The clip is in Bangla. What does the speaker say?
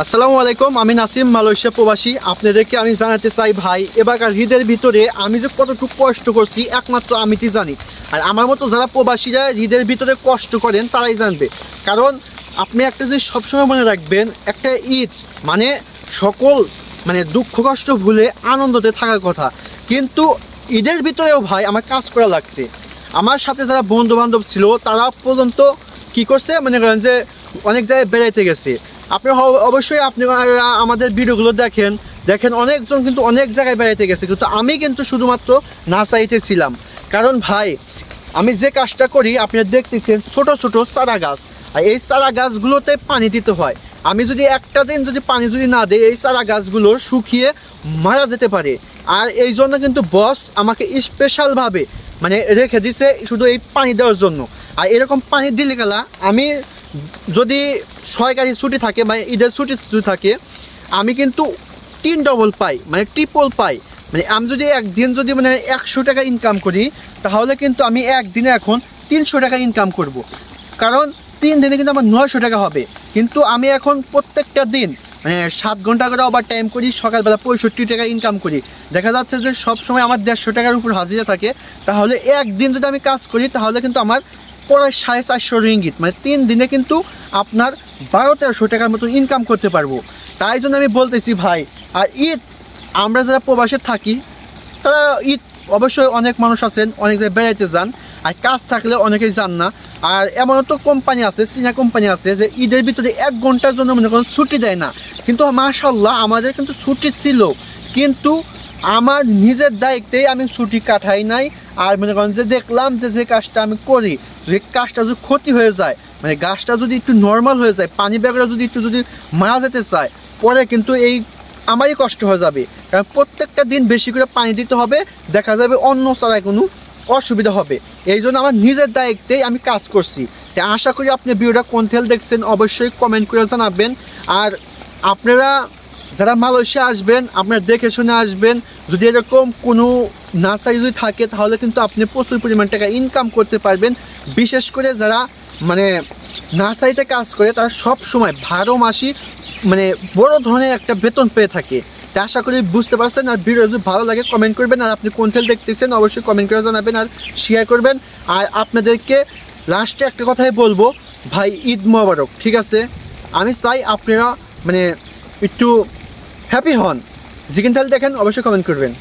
আসসালামু আলাইকুম, আমি নাসিম, মালয়েশিয়া প্রবাসী। আপনাদেরকে আমি জানাতে চাই ভাই, এবারকার ঈদের ভিতরে আমি যে কতটুকু কষ্ট করছি একমাত্র আমিই জানি। আর আমার মতো যারা প্রবাসীরা ঈদের ভিতরে কষ্ট করেন তারাই জানবে। কারণ আপনি একটা জিনিস সবসময় মনে রাখবেন, একটা ঈদ মানে সকল দুঃখ কষ্ট ভুলে আনন্দতে থাকার কথা। কিন্তু ঈদের ভিতরেও ভাই আমার কাজ করা লাগছে। আমার সাথে যারা বন্ধু বান্ধব ছিল তারা পর্যন্ত কি করছে, মনে করেন যে অনেক জায়গায় বেড়াইতে গেছে। আপনারা অবশ্যই আপনারা আমাদের ভিডিওগুলো দেখেন অনেকজন কিন্তু অনেক জায়গায় বেড়াইতে গেছে, কিন্তু আমি কিন্তু শুধুমাত্র নাসাইতে ছিলাম। কারণ ভাই আমি যে কাজটা করি আপনারা দেখতেছেন, ছোট ছোট চারা গাছ, আর এই চারা গাছগুলোতে পানি দিতে হয়। আমি যদি একটা দিন যদি পানি যদি না দিই, এই চারা গাছগুলো শুকিয়ে মারা যেতে পারে। আর এই জন্য কিন্তু বস আমাকে স্পেশালভাবে রেখে দিছে শুধু এই পানি দেওয়ার জন্য। আর এরকম পানি দিলে গেলা আমি যদি সরকারি ছুটি থাকে ঈদের ছুটি থাকে, আমি কিন্তু 3 ডবল পাই, ট্রিপল পাই। আমি যদি একদিন যদি 100 টাকা ইনকাম করি, তাহলে কিন্তু আমি একদিনে এখন 300 টাকা ইনকাম করব। কারণ 3 দিনে কিন্তু আমার 900 টাকা হবে। কিন্তু আমি এখন প্রত্যেকটা দিন 7 ঘন্টা করে ওভার টাইম করি, সকালবেলা 65 টাকা ইনকাম করি। দেখা যাচ্ছে যে সবসময় আমার 150 টাকার উপর হাজিরা থাকে। তাহলে একদিন যদি আমি কাজ করি তাহলে কিন্তু আমার প্রায় 450 রিঙ্গিত, 3 দিনে কিন্তু আপনার 1200-1300 টাকার মতো ইনকাম করতে পারবো। তাই জন্য আমি বলতেছি ভাই, আর ঈদ আমরা যারা প্রবাসে থাকি তারা ঈদ অবশ্যই অনেক মানুষ আছেন অনেক জায়গায় বেড়াইতে যান, আর কাজ থাকলে অনেকেই যান না। আর এমনও তো কোম্পানি আছে, চীনা কোম্পানি আছে যে ঈদের ভিতরে 1 ঘন্টার জন্য মনে করেন ছুটি দেয় না। কিন্তু মাশাআল্লাহ আমাদের কিন্তু ছুটি ছিল, কিন্তু আমার নিজের দায়িত্বেই আমি ছুটি কাটাই নাই। আর মনে করেন যে দেখলাম যে কাজটা আমি করি, যে কাজটা যদি ক্ষতি হয়ে যায়, গাছটা যদি একটু নর্মাল হয়ে যায়, পানি ব্যাগরা যদি একটু যদি মারা যেতে চায়, পরে কিন্তু এই আমারই কষ্ট হয়ে যাবে। কারণ প্রত্যেকটা দিন বেশি করে পানি দিতে হবে, দেখা যাবে অন্য চারায় কোনো অসুবিধা হবে। এই জন্য আমার নিজের দায়িত্বেই আমি কাজ করছি। তাই আশা করি আপনি ভিডিওটা কোন থেকে দেখছেন অবশ্যই কমেন্ট করে জানাবেন। আর আপনারা যারা মালয়েশিয়া আসবেন আপনারা দেখে শুনে আসবেন। যদি এরকম কোনো নার্সারি যদি থাকে তাহলে কিন্তু আপনি প্রচুর পরিমাণ টাকা ইনকাম করতে পারবেন। বিশেষ করে যারা নার্সারিতে কাজ করে তারা সব সময় 12 মাসই বড় ধরনের একটা বেতন পেয়ে থাকে। তাই আশা করি বুঝতে পারছেন। আর ভিডিও যদি ভালো লাগে কমেন্ট করবেন, আর আপনি কোন থেকে দেখতেছেন অবশ্যই কমেন্ট করে জানাবেন আর শেয়ার করবেন। আর আপনাদেরকে লাস্টে একটা কথাই বলবো ভাই, ঈদ মোবারক, ঠিক আছে? আমি চাই আপনারা একটু হ্যাপি হন। যেখান থেকে দেখেন অবশ্যই কমেন্ট করবেন।